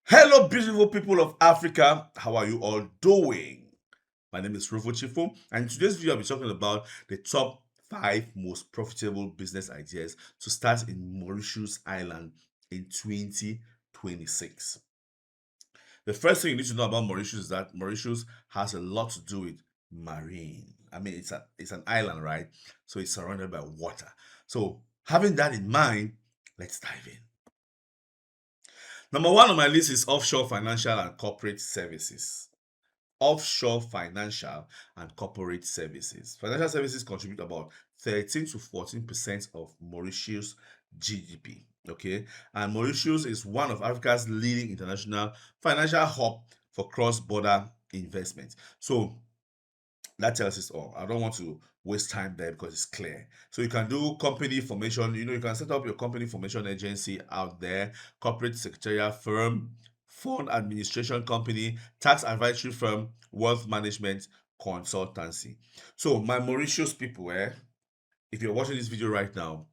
Hello, beautiful people of Africa. How are you all doing? My name is Rufo Chifu, and in today's video, I'll be talking about the top 5 most profitable business ideas to start in Mauritius Island in 2026. The first thing you need to know about Mauritius is that Mauritius has a lot to do with marine. I mean, it's an island, right? So it's surrounded by water. So having that in mind, let's dive in. Number one on my list is offshore financial and corporate services. Offshore financial and corporate services. Financial services contribute about 13 to 14% of Mauritius GDP. Okay, and Mauritius is one of Africa's leading international financial hub for cross-border investment. So that tells us all. I don't want to waste time there because it's clear. So you can do company formation. You can set up your company formation agency out there, corporate secretarial firm, fund administration company, tax advisory firm, wealth management consultancy. So my Mauritius people, if you're watching this video right now,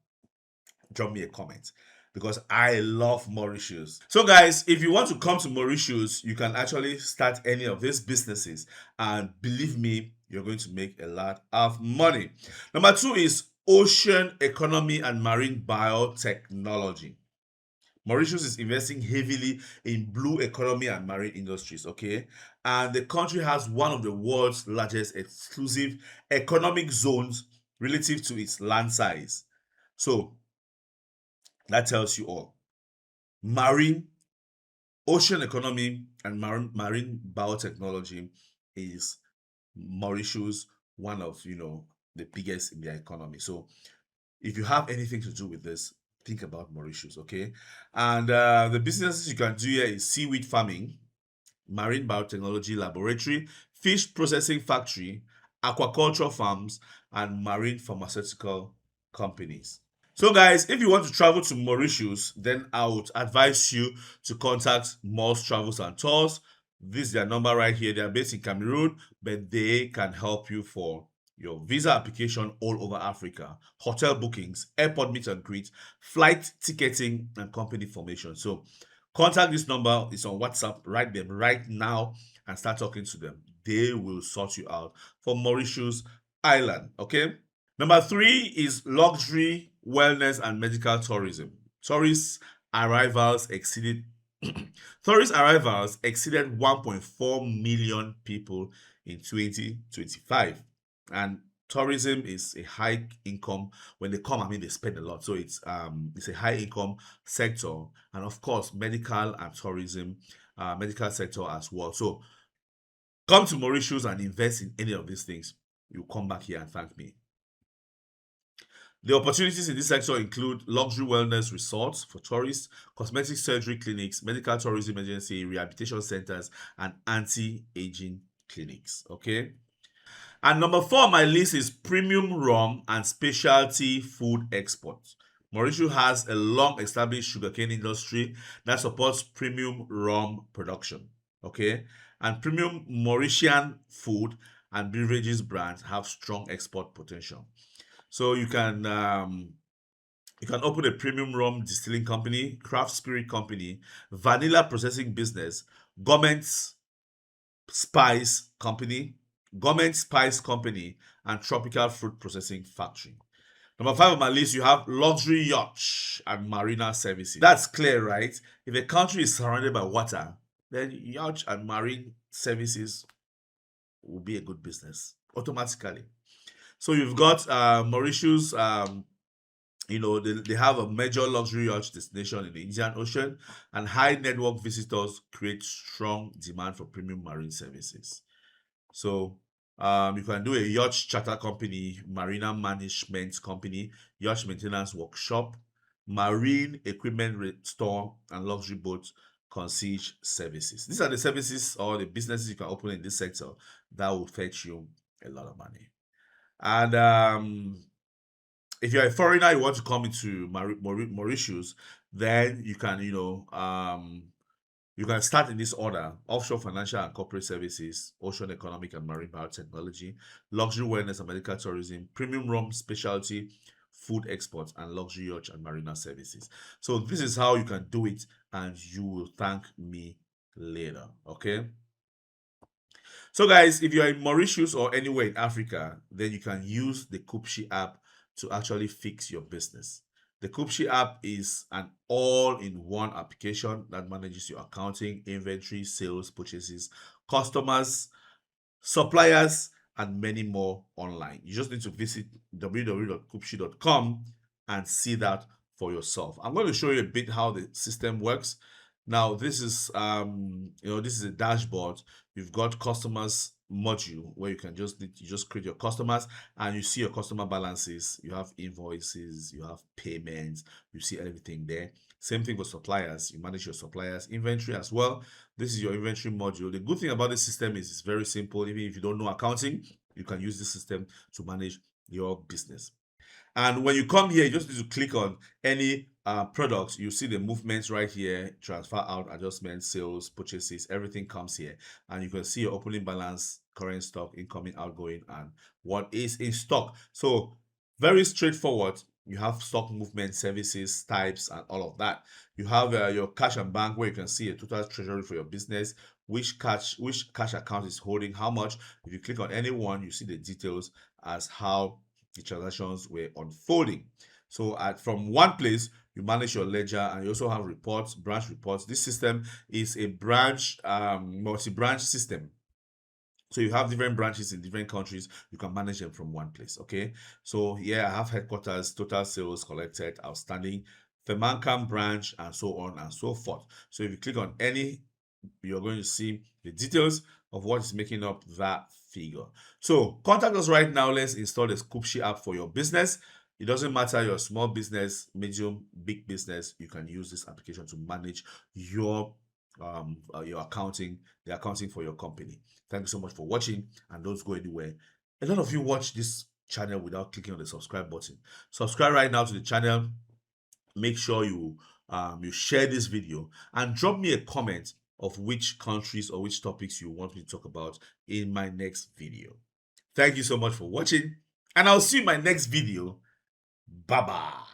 drop me a comment because I love Mauritius. So guys, if you want to come to Mauritius, you can actually start any of these businesses, and believe me, you're going to make a lot of money. Number two is ocean economy and marine biotechnology. Mauritius is investing heavily in blue economy and marine industries, okay? And the country has one of the world's largest exclusive economic zones relative to its land size. So that tells you all. Marine, ocean economy, and marine biotechnology is Mauritius one of the biggest in their economy. So if you have anything to do with this, think about Mauritius, okay? And the businesses you can do here is seaweed farming, marine biotechnology laboratory, fish processing factory, aquaculture farms, and marine pharmaceutical companies. So guys, if you want to travel to Mauritius, then I would advise you to contact Malls Travels and Tours. This is their number right here. They are based in Cameroon, but they can help you for your visa application all over Africa, hotel bookings, airport meet and greet, flight ticketing, and company formation. So contact this number. It's on WhatsApp. Write them right now and start talking to them. They will sort you out for Mauritius Island, okay? Number three is luxury, wellness, and medical tourism. Tourist arrivals exceeded 1.4 million people in 2025, and tourism is a high income. When they come, I mean they spend a lot, so it's a high income sector, and of course medical and tourism, medical sector as well. So come to Mauritius and invest in any of these things. You come back here and thank me. The opportunities in this sector include luxury wellness resorts for tourists, cosmetic surgery clinics, medical tourism agency, rehabilitation centers, and anti-aging clinics. Okay. And number four on my list is premium rum and specialty food exports. Mauritius has a long established sugarcane industry that supports premium rum production. Okay. And premium Mauritian food and beverages brands have strong export potential. So you can open a premium rum distilling company, craft spirit company, vanilla processing business, government spice company, government spice company, and tropical fruit processing factory. Number five on my list, you have luxury yacht and marina services. That's clear, right? If a country is surrounded by water, then yacht and marine services will be a good business automatically. So you've got Mauritius. They have a major luxury yacht destination in the Indian Ocean, and high network visitors create strong demand for premium marine services. So you can do a yacht charter company, marina management company, yacht maintenance workshop, marine equipment store, and luxury boat concierge services. These are the services or the businesses you can open in this sector that will fetch you a lot of money. And if you're a foreigner, you want to come into Mauritius, then you can, you can start in this order: offshore financial and corporate services, ocean economic and marine biotechnology, luxury wellness and medical tourism, premium rum specialty, food exports, and luxury yacht and marina services. So this is how you can do it, and you will thank me later. Okay. So, guys, if you're in Mauritius or anywhere in Africa, then you can use the Kupshi app to actually fix your business. The Kupshi app is an all-in-one application that manages your accounting, inventory, sales, purchases, customers, suppliers, and many more online. You just need to visit www.kupshi.com and see that for yourself. I'm going to show you a bit how the system works. Now, this is this is a dashboard. You've got customers module where you just create your customers and you see your customer balances, you have invoices, you have payments, you see everything there. Same thing with suppliers. You manage your suppliers, inventory as well. This is your inventory module. The good thing about this system is it's very simple. Even if you don't know accounting, you can use this system to manage your business. And when you come here, you just need to click on any product. You see the movements right here, transfer out, adjustments, sales, purchases, everything comes here. And you can see your opening balance, current stock, incoming, outgoing, and what is in stock. So very straightforward. You have stock movement, services, types, and all of that. You have your cash and bank where you can see a total treasury for your business, which cash account is holding how much. If you click on any one, you see the details as how the transactions were unfolding. So from one place, you manage your ledger and you also have reports, branch reports. This system is a multi-branch system. So you have different branches in different countries. You can manage them from one place. Okay. So yeah, I have headquarters, total sales collected, outstanding, Femankam branch, and so on and so forth. So if you click on any, you're going to see the details of what is making up that figure. So contact us right now. Let's install the Kupshi app for your business. It doesn't matter your small business, medium, big business. You can use this application to manage your accounting, the accounting for your company. Thank you so much for watching, and don't go anywhere. A lot of you watch this channel without clicking on the subscribe button. Subscribe right now to the channel. Make sure you share this video and drop me a comment of which countries or which topics you want me to talk about in my next video. Thank you so much for watching, and I'll see you in my next video. Bye bye.